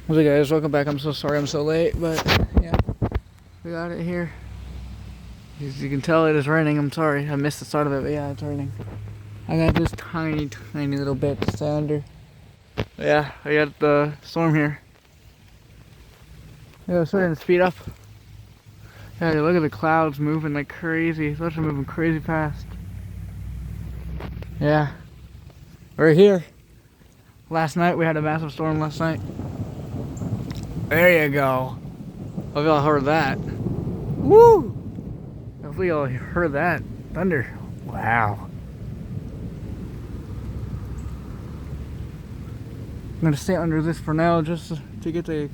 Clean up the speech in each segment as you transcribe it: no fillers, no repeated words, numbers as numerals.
What's up, guys? Welcome back. I'm so sorry I'm so late, but yeah, we got it here. As you can tell, it is raining. I'm sorry. I missed the start of it, but yeah, it's raining. I got this tiny, tiny little bit to stay under. But yeah, I got the storm here. Yeah, it's starting to speed up. Yeah, look at the clouds moving like crazy. Those are moving crazy fast. Yeah, we're here. Last night, we had a massive storm last night. There you go. Hope y'all heard that. Woo! Hopefully y'all heard that thunder. Wow. I'm gonna stay under this for now, just to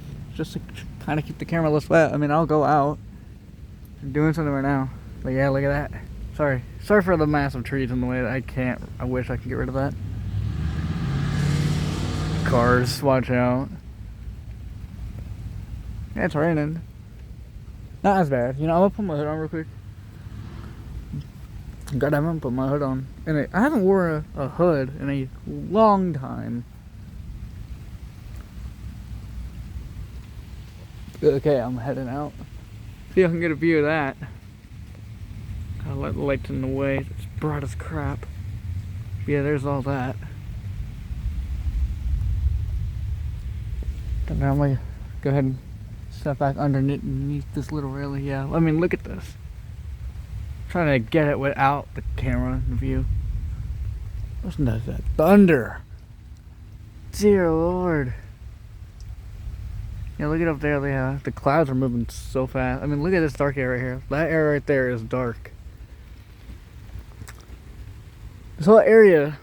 kind of keep the camera less wet. I mean, I'll go out. I'm doing something right now, but yeah, look at that. Sorry for the massive trees in the way. I wish I could get rid of that. Cars, watch out. Yeah, it's raining. Not as bad. You know, I'm gonna put my hood on real quick. God, I haven't put my hood on. And I haven't worn a hood in a long time. Okay, I'm heading out. See if I can get a view of that. Gotta let the lights in the way. It's bright as crap. Yeah, there's all that. Then I'm gonna go ahead and step back underneath this little railing. Yeah, I mean, look at this. I'm trying to get it without the camera in view. Listen to that thunder. Dear Lord. Yeah, look at up there. Yeah, the clouds are moving so fast. I mean, look at this dark area here. That area right there is dark. This whole area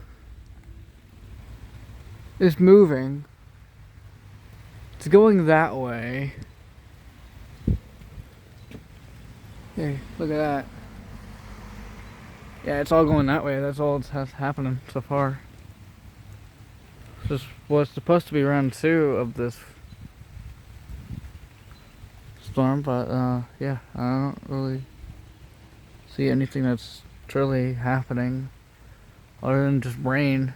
is moving. It's going that way. Hey, look at that. Yeah, it's all going that way. That's all that's happening so far. This was supposed to be round 2 of this storm, but yeah, I don't really see anything that's truly happening other than just rain.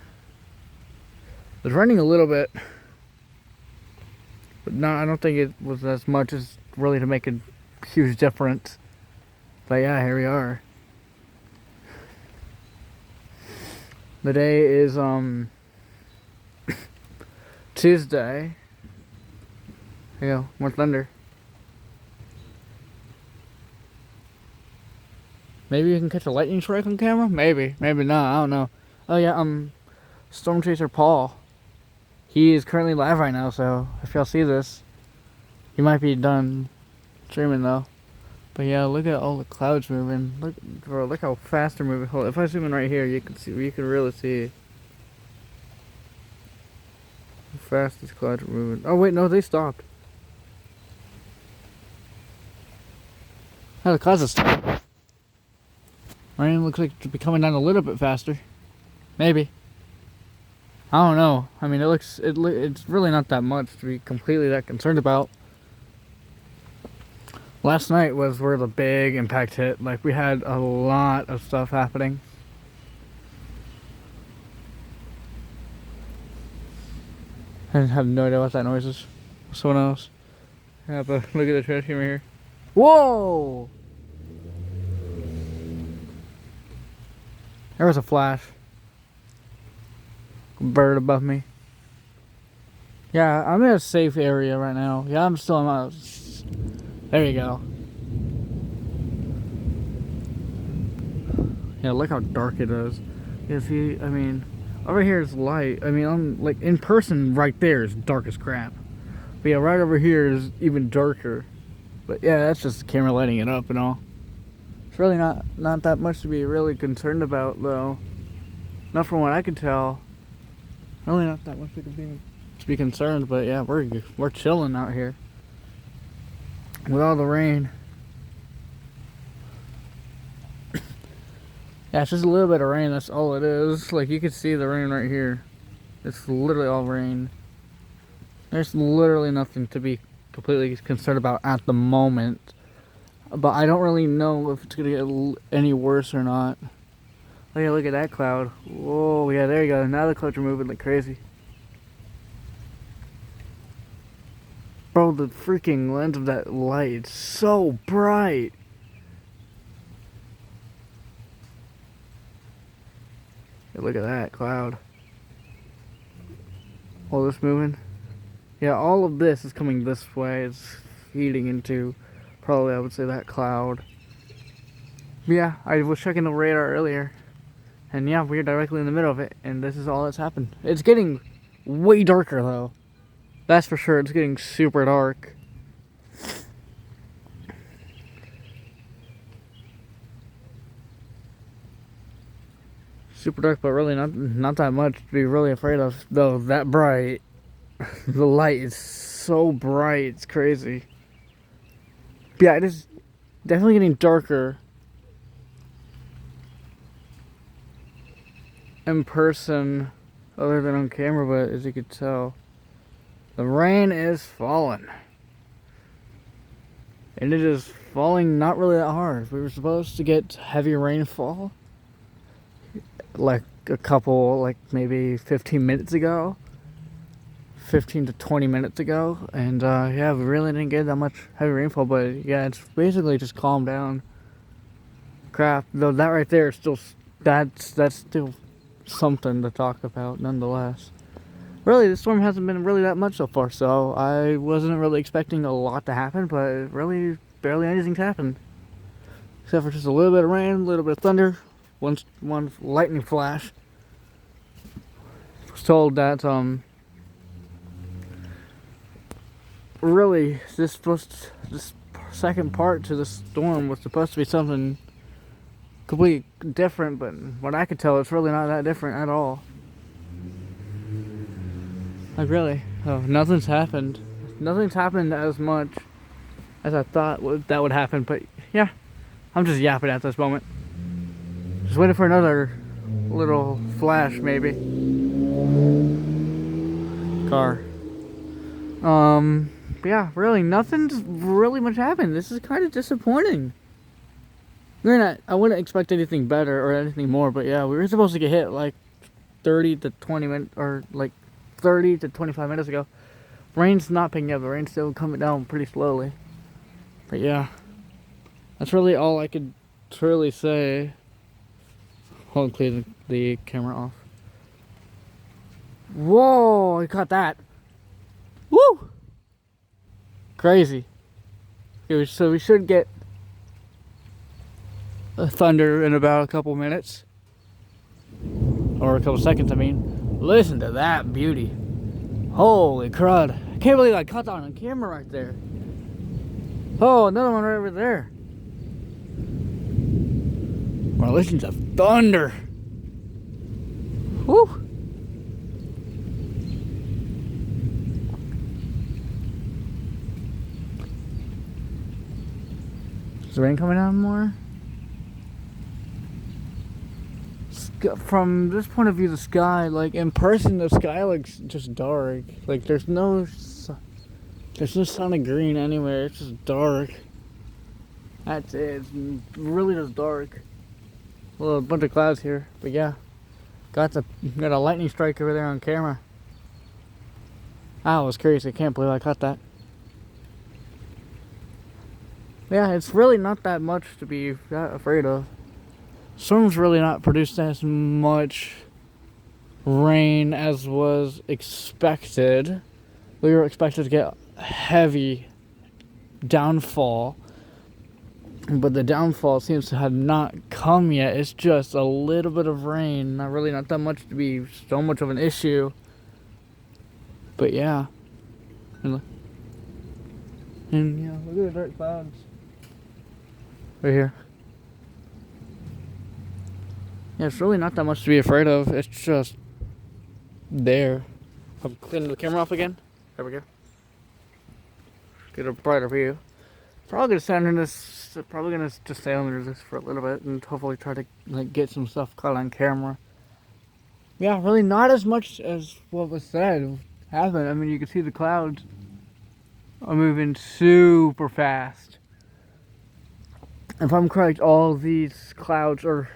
It's raining a little bit, but no, I don't think it was as much as really to make a huge difference. But yeah, here we are. The day is Tuesday. Here you go, more thunder. Maybe you can catch a lightning strike on camera? Maybe not, I don't know. Oh yeah, Storm Chaser Paul. He is currently live right now, so if y'all see this, he might be done streaming though. But yeah, look at all the clouds moving. Look how fast they're moving. Hold on, if I zoom in right here, you can really see how fast these clouds are moving. Oh wait, no, they stopped. Oh, the clouds have stopped. Rain looks like to be coming down a little bit faster. Maybe. I don't know. I mean, it's really not that much to be completely that concerned about. Last night was where the big impact hit. Like, we had a lot of stuff happening. I have no idea what that noise is. Someone else. Yeah, but look at the trash can right here. Whoa! There was a flash. A bird above me. Yeah, I'm in a safe area right now. Yeah, I'm still in my... There you go. Yeah, look how dark it is. Yeah, see, I mean, over here is light. I mean, I'm like, in person right there is dark as crap. But yeah, right over here is even darker. But yeah, that's just the camera lighting it up and all. It's really not that much to be really concerned about, though. Not from what I can tell. Really not that much to be concerned, but yeah, we're chilling out here. With all the rain. Yeah, it's just a little bit of rain, that's all it is. Like, you can see the rain right here. It's literally all rain. There's literally nothing to be completely concerned about at the moment. But I don't really know if it's gonna get any worse or not. Oh yeah, look at that cloud. Whoa, yeah, there you go. Now the clouds are moving like crazy. Bro, the freaking lens of that light, it's so bright. Hey, look at that cloud. All this moving. Yeah, all of this is coming this way. It's feeding into, probably I would say, that cloud. But yeah, I was checking the radar earlier. And yeah, we're directly in the middle of it. And this is all that's happened. It's getting way darker though. That's for sure. It's getting super dark. Super dark, but really not that much to be really afraid of. Though that bright, the light is so bright, it's crazy. But yeah, it is definitely getting darker in person, other than on camera. But as you could tell, the rain is falling, and it is falling not really that hard. We were supposed to get heavy rainfall like a couple, like maybe 15 minutes ago, 15 to 20 minutes ago, and yeah, we really didn't get that much heavy rainfall. But yeah, it's basically just calmed down. Crap, though, that right there is still, that's still something to talk about nonetheless. Really, the storm hasn't been really that much so far, so I wasn't really expecting a lot to happen, but really barely anything's happened, except for just a little bit of rain, a little bit of thunder, one lightning flash. I was told that really this second part to the storm was supposed to be something completely different, but what I could tell, it's really not that different at all. Like really, nothing's happened. Nothing's happened as much as I thought that would happen. But yeah, I'm just yapping at this moment. Just waiting for another little flash, maybe. Car. But yeah, really, nothing's really much happened. This is kind of disappointing. I wouldn't expect anything better or anything more, but yeah, we were supposed to get hit like 30 to 20 minutes, or like 30 to 25 minutes ago. Rain's not picking up. The rain's still coming down pretty slowly. But yeah, that's really all I could truly say. Hold on, clear the camera off. Whoa, I caught that. Woo! Crazy. So we should get a thunder in about a couple minutes. Or a couple seconds, I mean. Listen to that beauty. Holy crud. I can't believe I caught that on camera right there. Oh, another one right over there. Well, listen to thunder. Whew. Is the rain coming down more? From this point of view, the sky, like in person, the sky looks just dark. Like there's no sun of green anywhere. It's just dark. That's it. It's really just dark. A bunch of clouds here, but yeah, got a lightning strike over there on camera. I was crazy. I can't believe I caught that. Yeah, it's really not that much to be afraid of. Storm's really not produced as much rain as was expected. We were expected to get heavy downfall, but the downfall seems to have not come yet. It's just a little bit of rain, not that much to be so much of an issue. But yeah, and yeah, look at the dark clouds right here. Yeah, it's really not that much to be afraid of. It's just there. I'm cleaning the camera off again. There we go. Get a brighter view. Probably gonna stand in this. Probably gonna just stay under this for a little bit and hopefully try to like get some stuff caught on camera. Yeah, really not as much as what was said happened. I mean, you can see the clouds are moving super fast. If I'm correct, all these clouds are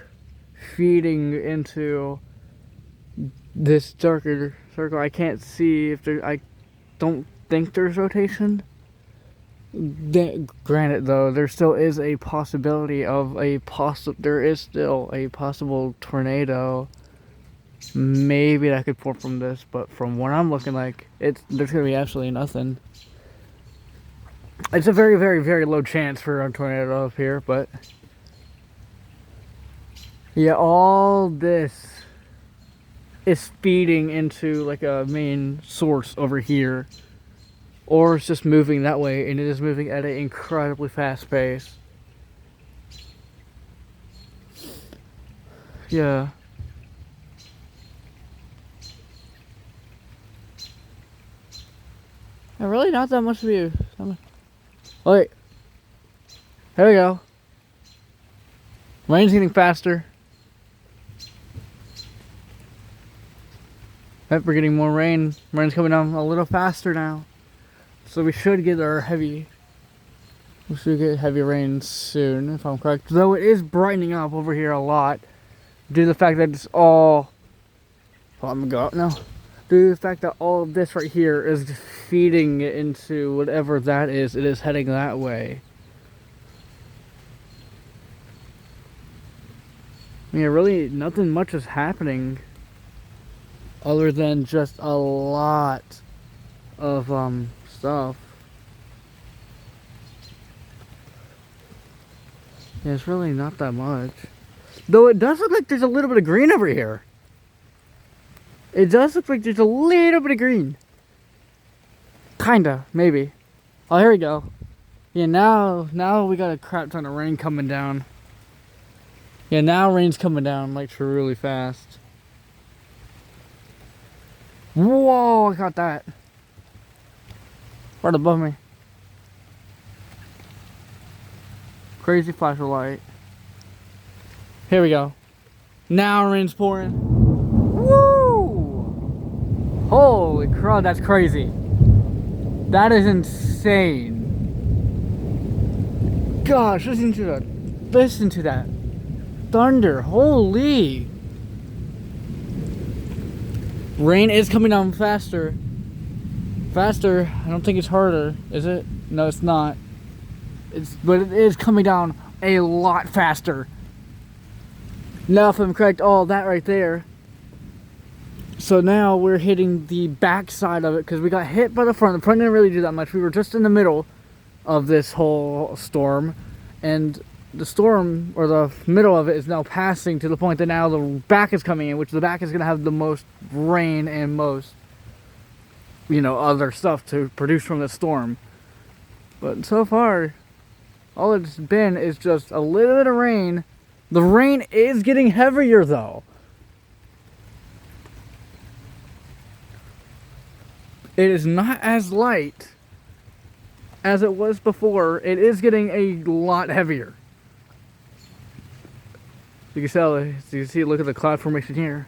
feeding into this darker circle. I can't see if there. I don't think there's rotation. Granted, though, there still is a possibility of there is still a possible tornado. Maybe that could form from this, but from what I'm looking like, there's gonna be absolutely nothing. It's a very, very, very low chance for a tornado up here, but yeah, all this is feeding into like a main source over here, or it's just moving that way, and it is moving at an incredibly fast pace. Yeah. Really not that much view. Wait. There we go. Rain's getting faster. Yep, we're getting more rain. Rain's coming down a little faster now. So we should get heavy rain soon, if I'm correct. Though it is brightening up over here a lot. Due to the fact that it's all... Oh, I'm gonna go out now. Due to the fact that all of this right here is feeding it into whatever that is, it is heading that way. I mean, really, nothing much is happening other than just a lot of stuff. Yeah, it's really not that much. Though it does look like there's a little bit of green over here. It does look like there's a little bit of green. Kinda, maybe. Oh, here we go. Yeah, now we got a crap ton of rain coming down. Yeah, now rain's coming down like really fast. Whoa, I got that. Right above me. Crazy flash of light. Here we go. Now rain's pouring. Woo! Holy crap, that's crazy. That is insane. Gosh, listen to that. Thunder, holy. Rain is coming down faster. Faster, I don't think it's harder, is it? No, it's not. But it is coming down a lot faster. Now, if I'm correct, all that right there. So now we're hitting the back side of it because we got hit by the front. The front didn't really do that much. We were just in the middle of this whole storm, and the storm, or the middle of it, is now passing to the point that now the back is coming in, which the back is going to have the most rain and most, other stuff to produce from the storm. But so far, all it's been is just a little bit of rain. The rain is getting heavier though. It is not as light as it was before. It is getting a lot heavier. You can tell, as you can see, look at the cloud formation here.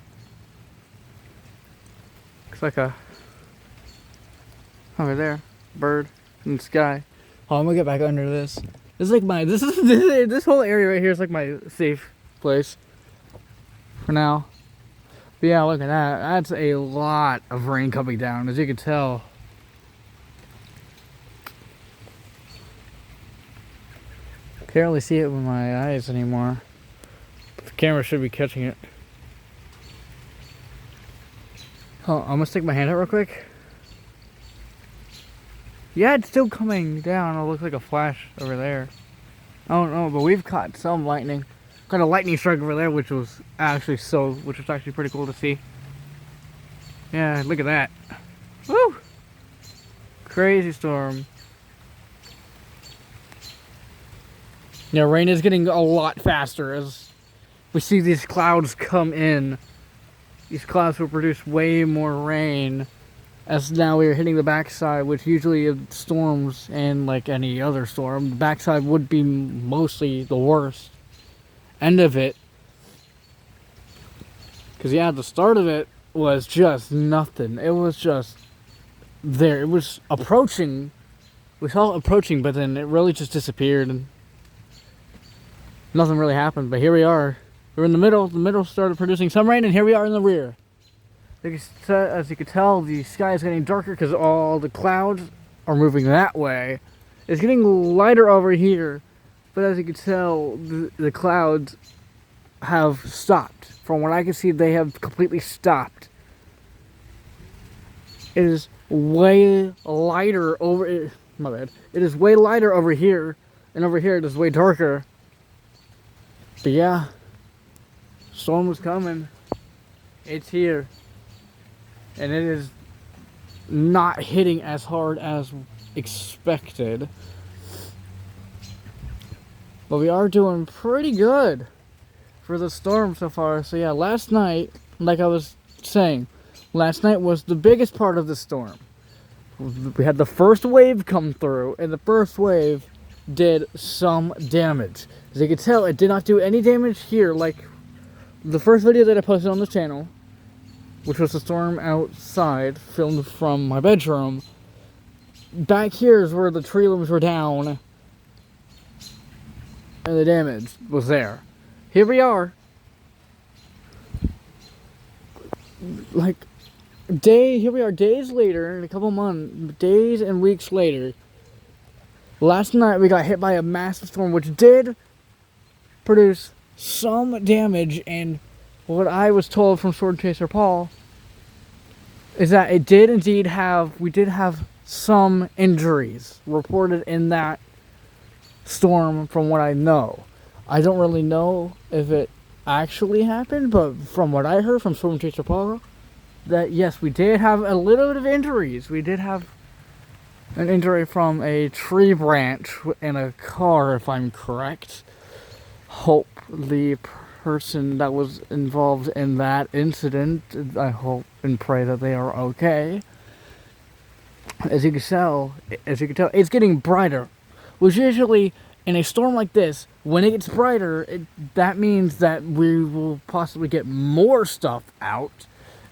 Looks like a, over there, bird in the sky. Oh, I'm gonna get back under this. This is like this whole area right here is like my safe place for now. But yeah, look at that. That's a lot of rain coming down, as you can tell. Can't really see it with my eyes anymore. The camera should be catching it. Oh, I'm gonna stick my hand out real quick. Yeah, it's still coming down. It looks like a flash over there. I don't know, but we've caught some lightning. Got a lightning strike over there, which was actually pretty cool to see. Yeah, look at that. Woo! Crazy storm. Yeah, rain is getting a lot faster as we see these clouds come in. These clouds will produce way more rain, as now we are hitting the backside, which usually storms, and like any other storm, the backside would be mostly the worst end of it. Because yeah, the start of it was just nothing. It was just there. It was approaching. We saw it approaching, but then it really just disappeared and nothing really happened. But here we are. We're in the middle. The middle started producing some rain, and here we are in the rear. As you can tell, the sky is getting darker because all the clouds are moving that way. It's getting lighter over here, but as you can tell, the clouds have stopped. From what I can see, they have completely stopped. It is way lighter over. My bad. It is way lighter over here, and over here it is way darker. But yeah, storm was coming. It's here, and it is not hitting as hard as expected. But we are doing pretty good for the storm so far. So yeah, last night, like I was saying, last night was the biggest part of the storm. We had the first wave come through, and the first wave did some damage. As you can tell, it did not do any damage here, like the first video that I posted on the channel, which was the storm outside, filmed from my bedroom. Back here is where the tree limbs were down, and the damage was there. Here we are, like, here we are days later, in a couple months, days and weeks later. Last night we got hit by a massive storm, which did produce some damage, and what I was told from Sword Chaser Paul is that it did indeed we did have some injuries reported in that storm from what I know. I don't really know if it actually happened, but from what I heard from Storm Chaser Paul, that yes, we did have a little bit of injuries. We did have an injury from a tree branch in a car, if I'm correct. Hope the person that was involved in that incident, I hope and pray that they are okay. As you can tell, it's getting brighter, which usually in a storm like this, when it gets brighter, that means that we will possibly get more stuff out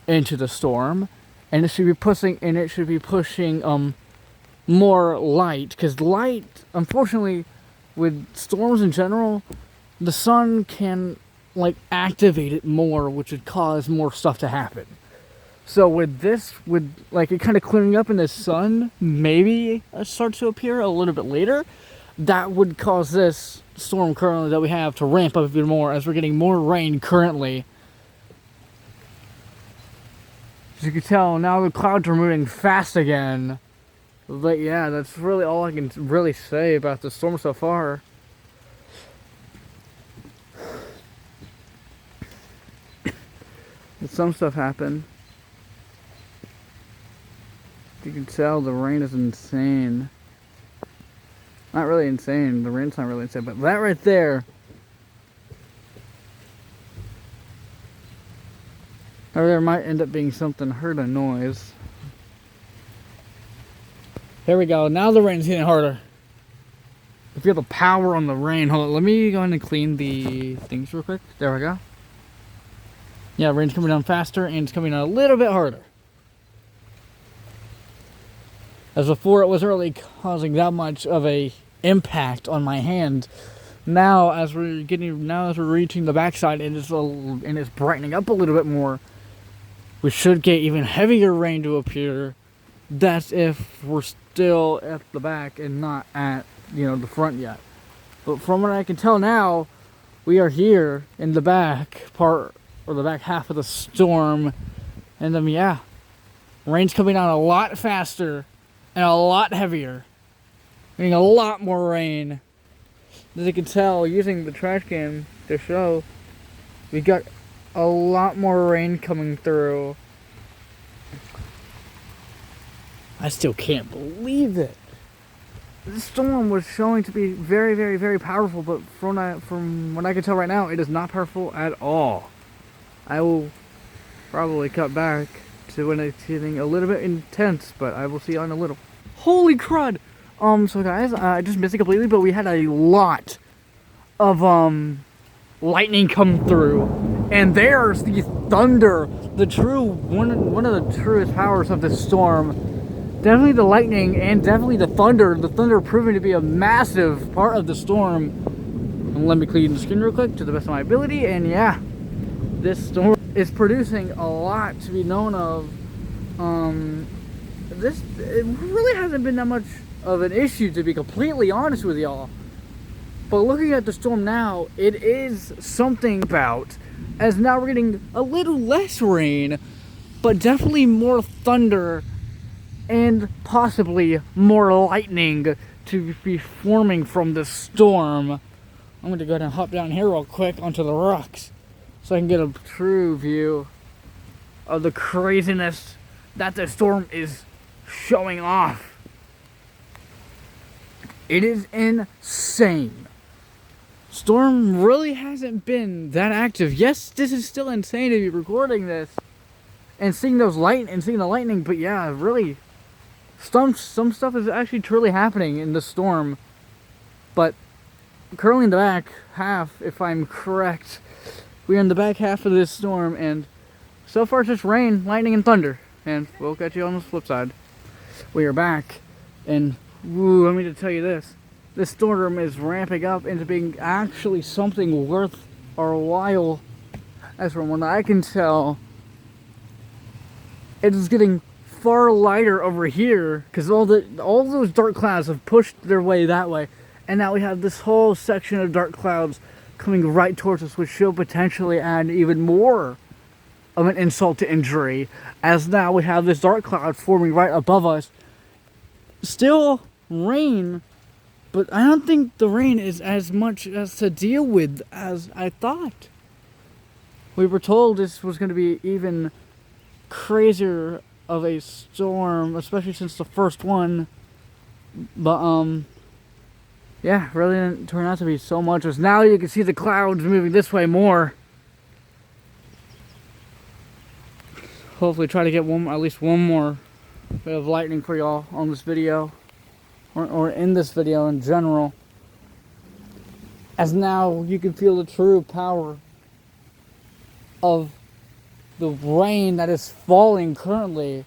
into the storm, and it should be pushing more light, because light, unfortunately, with storms in general, the sun can like activate it more, which would cause more stuff to happen. So with this, with like it kind of clearing up and the sun maybe starts to appear a little bit later, that would cause this storm currently that we have to ramp up even more, as we're getting more rain currently. As you can tell, now the clouds are moving fast again. But yeah, that's really all I can really say about the storm so far. Some stuff happened. You can tell the rain is insane. Not really insane, the rain's not really insane, but that right there, or there might end up being something, heard a noise. There we go, now the rain's getting harder. I feel the power on the rain. Hold on, let me go ahead and clean the things real quick. There we go. Yeah, rain's coming down faster, and it's coming down a little bit harder. As before, it wasn't really causing that much of a impact on my hand. Now, as we're reaching the backside, and it's brightening up a little bit more, we should get even heavier rain to appear. That's if we're still at the back and not at, the front yet. But from what I can tell now, we are here in the back part, or the back half of the storm, and then yeah, rain's coming down a lot faster and a lot heavier, getting a lot more rain. As you can tell, using the trash can to show, we got a lot more rain coming through. I still can't believe it. This storm was showing to be very, very, very powerful, but from what I can tell right now, it is not powerful at all. I will probably cut back to when it's getting a little bit intense, but I will see you in a little. Holy crud! So guys, I just missed it completely, but we had a lot of lightning come through, and there's the thunder, one of the truest powers of this storm. Definitely the lightning and definitely the thunder. The thunder proving to be a massive part of the storm. And let me clean the screen real quick to the best of my ability, and yeah, this storm is producing a lot to be known of. It really hasn't been that much of an issue, to be completely honest with y'all. But looking at the storm now, it is something about, as now we're getting a little less rain, but definitely more thunder and possibly more lightning to be forming from the storm. I'm going to go ahead and hop down here real quick onto the rocks so I can get a true view of the craziness that the storm is showing off. It is insane. Storm really hasn't been that active. Yes, this is still insane to be recording this and seeing the lightning, but yeah, really, some stuff is actually truly happening in the storm. But currently in the back half, if I'm correct, we're in the back half of this storm, and so far it's just rain, lightning, and thunder. And we'll catch you on the flip side. We are back, and let me just tell you this. This storm is ramping up into being actually something worth our while. As from what I can tell, it is getting far lighter over here because all those dark clouds have pushed their way that way, and now we have this whole section of dark clouds coming right towards us, which should potentially add even more of an insult to injury, as now we have this dark cloud forming right above us. Still rain, but I don't think the rain is as much as to deal with as I thought. We were told this was going to be even crazier of a storm, especially since the first one. But yeah, really didn't turn out to be so much. As now you can see the clouds moving this way more. Hopefully try to get at least one more bit of lightning for y'all on this video, or in this video in general, as now you can feel the true power of the rain that is falling currently.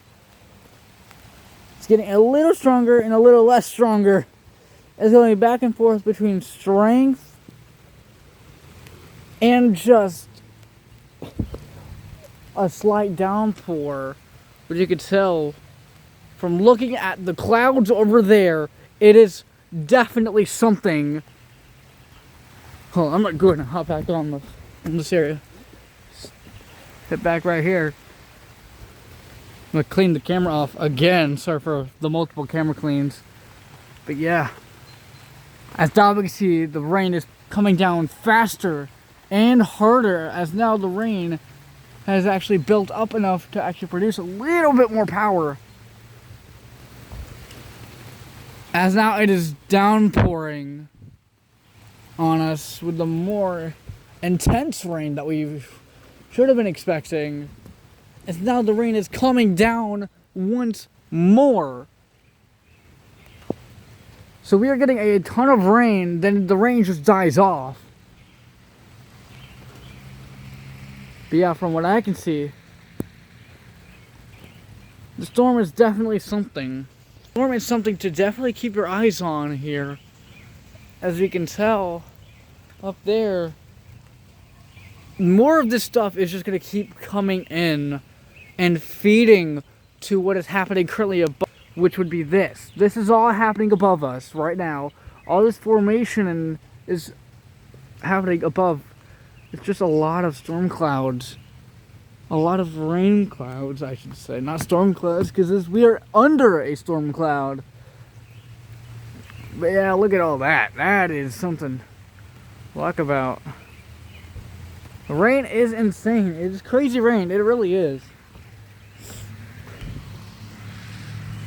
It's getting a little stronger and a little less stronger. It's going back and forth between strength and just a slight downpour, but you could tell from looking at the clouds over there, it is definitely something. Hold on, I'm not going to hop back on this area. Hit back right here. I'm gonna clean the camera off again. Sorry for the multiple camera cleans, but yeah, as now we can see, the rain is coming down faster and harder, as now the rain has actually built up enough to actually produce a little bit more power. As now it is downpouring on us with the more intense rain that we should have been expecting. As now the rain is coming down once more. So we are getting a ton of rain, then the rain just dies off. But yeah, from what I can see, the storm is definitely something. The storm is something to definitely keep your eyes on here. As you can tell, up there, more of this stuff is just going to keep coming in and feeding to what is happening currently above, which would be this. This is all happening above us right now. All this formation is happening above. It's just a lot of storm clouds. A lot of rain clouds, I should say. Not storm clouds, because we are under a storm cloud. But yeah, look at all that. That is something to talk about. The rain is insane. It is crazy rain. It really is.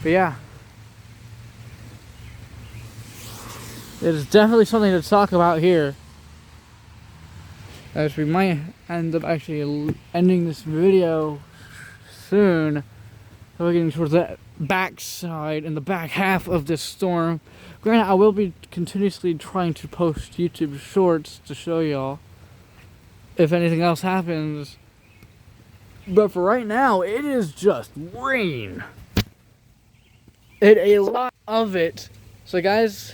But yeah. It is definitely something to talk about here, as we might end up actually ending this video soon. We're getting towards that backside and the back half of this storm. Granted, I will be continuously trying to post YouTube shorts to show y'all if anything else happens. But for right now, it is just rain. A lot of it. So guys,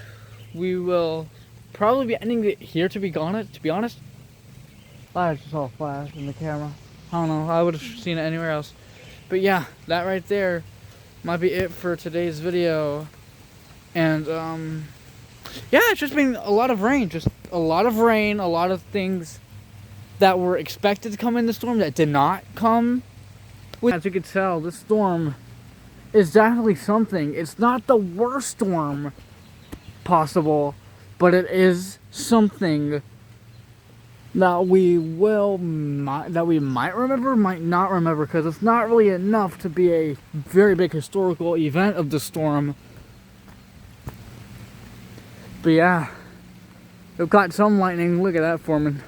we will probably be ending it here, to be honest. I just saw a flash in the camera. I don't know. I would have seen it anywhere else. But yeah, that right there might be it for today's video. And yeah, it's just been a lot of rain. Just a lot of rain. A lot of things that were expected to come in the storm that did not come. As you can tell, this storm is definitely something. It's not the worst storm possible, but it is something that we might remember, might not remember, because it's not really enough to be a very big historical event of the storm. But yeah, we've got some lightning. Look at that, Foreman.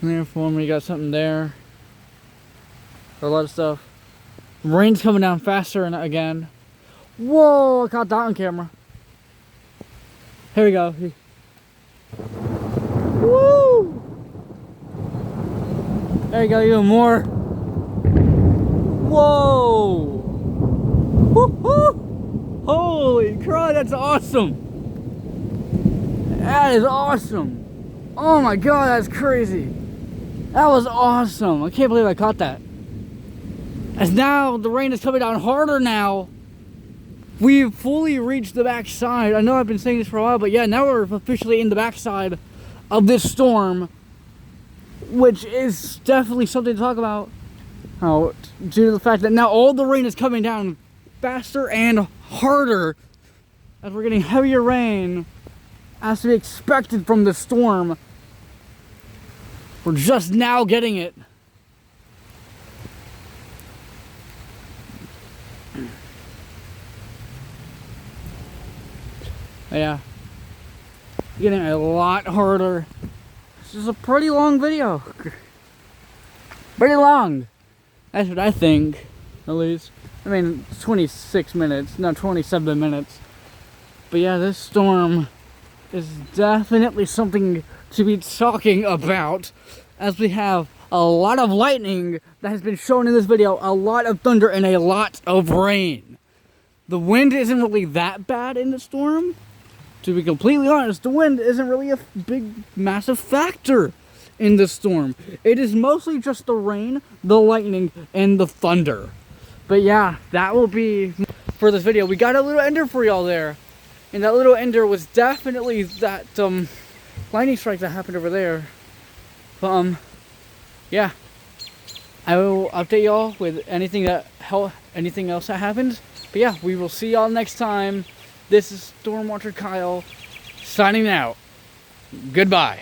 There, Foreman, you got something there. A lot of stuff. Rain's coming down faster and again. Whoa, I caught that on camera. Here we go. Woo! There you go, even more. Whoa! Woo-hoo! Holy crap, that's awesome! That is awesome! Oh my god, that's crazy! That was awesome! I can't believe I caught that. As now the rain is coming down harder now. We've fully reached the backside. I know I've been saying this for a while, but yeah, now we're officially in the backside of this storm, which is definitely something to talk about. Due to the fact that now all the rain is coming down faster and harder, as we're getting heavier rain as to be expected from the storm. We're just now getting it. Yeah, getting a lot harder. This is a pretty long video. Pretty long. That's what I think, at least. I mean, it's 26 minutes, not 27 minutes. But yeah, this storm is definitely something to be talking about, as we have a lot of lightning that has been shown in this video, a lot of thunder, and a lot of rain. The wind isn't really that bad in the storm. To be completely honest, the wind isn't really a big, massive factor in the storm. It is mostly just the rain, the lightning, and the thunder. But yeah, that will be for this video. We got a little ender for y'all there. And that little ender was definitely that lightning strike that happened over there. But yeah. I will update y'all with anything else that happens. But yeah, we will see y'all next time. This is Stormwatcher Kyle, signing out. Goodbye.